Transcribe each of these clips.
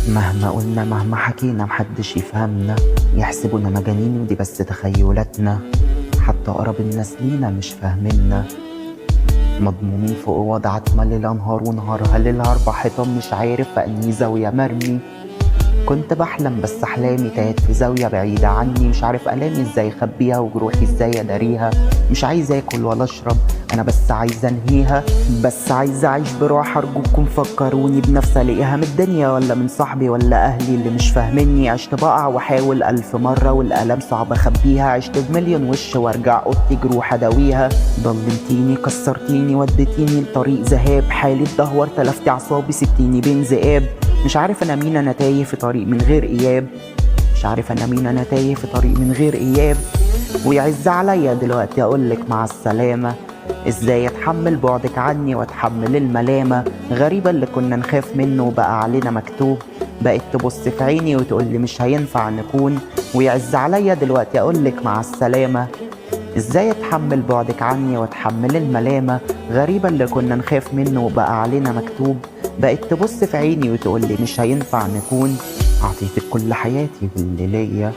مهما قلنا مهما حكينا محدش يفهمنا، يحسبونا مجانين ودي بس تخيلاتنا، حتى أقرب الناس لينا مش فاهميننا. مضمومين في أوض عتمة ليلة نهار ونهارها ليلها 4 حيطان، مش عارف في أنهي زاوية مرمي. كنت بحلم بس أحلامي تاهت في زاوية بعيدة عني، مش عارف ألامي ازاي أخبيها وجروحي ازاي أداريها. مش عايز آكل ولا أشرب أنا بس عايز أنهيها، بس عايز أعيش براحة. أرجوكم فكروني بنفسي ألاقيها من الدنيا ولا من صاحبي ولا أهلي اللي مش فاهميني. عشت بقع وأحاول 1000 مرة والآلام صعب أخبيها، عشت بمليون وش وأرجع أوضتي جروح أداويها. ضلمتيني كسرتيني وديتيني لطريق ذهاب، حالي اتدهور تلفتي أعصابي سبتيني بين ذئاب. مش عارف أنا مين، أنا تايه في طريق من غير إياب. مش عارف أنا مين، أنا تايه في طريق من غير إياب. ويعز عليا دلوقتي أقولك مع السلامة، إزاي أتحمل بعدك عني وأتحمل الملامة. غريبة اللي كنا نخاف منه وبقى علينا مكتوب، بقت تبص في عيني وتقولي مش هينفع نكون. ويعز عليا دلوقتي أقولك مع السلامة، إزاي أتحمل بعدك عني وأتحمل الملامة. غريبة اللي كنا نخاف منه وبقى علينا مكتوب، بقت تبص في عيني وتقولي مش هينفع نكون. أعطيتك كل حياتي واللي ليا،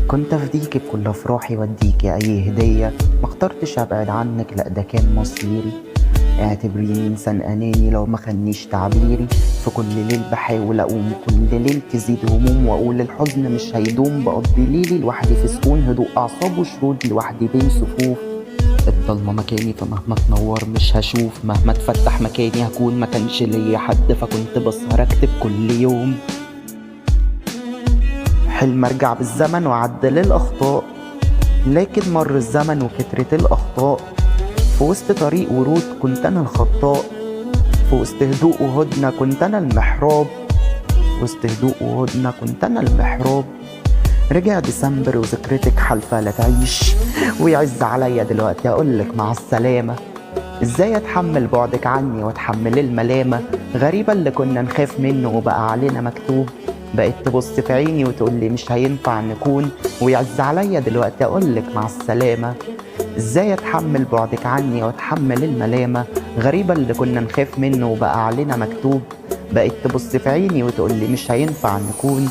كنت أفديكي بكل أفراحي وأديكي أي هدية. ما اخترتش أبعد عنك لأ ده كان مصيري، اعتبريني إنسان أناني لو ما خنيش تعبيري. في كل ليل بحاول أقوم كل ليل تزيد هموم، وأقول الحزن مش هيدوم. بقضي ليلي لوحدي في سكون هدوء أعصاب وشرود لوحدي بين صفوف. الضلمة مكاني فمهما تنور مش هشوف، مهما تفتح مكاني هكون. ما كانش ليا حد فكنت بسهر أكتب كل يوم، حلم أرجع بالزمن وأعدل الأخطاء. لكن مر الزمن وكترت الأخطاء، في وسط طريق ورود كنت أنا الخطاء. في وسط هدوء وهدنة كنت أنا المحراب، وسط هدوء وهدنة كنت أنا المحراب. رجع ديسمبر وذكرتك حالفة لا تعيش، ويعز عليا دلوقتي أقولك مع السلامة. إزاي أتحمل بعدك عني وأتحمل الملامة. غريبة اللي كنا نخاف منه وبقى علينا مكتوب، بقت تبص في عيني وتقولي مش هينفع نكون. ويعز عليا دلوقتي أقولك مع السلامة، إزاي أتحمل بعدك عني وأتحمل الملامة. غريبة اللي كنا نخاف منه وبقى علينا مكتوب، بقت تبص في عيني وتقولي مش هينفع نكون.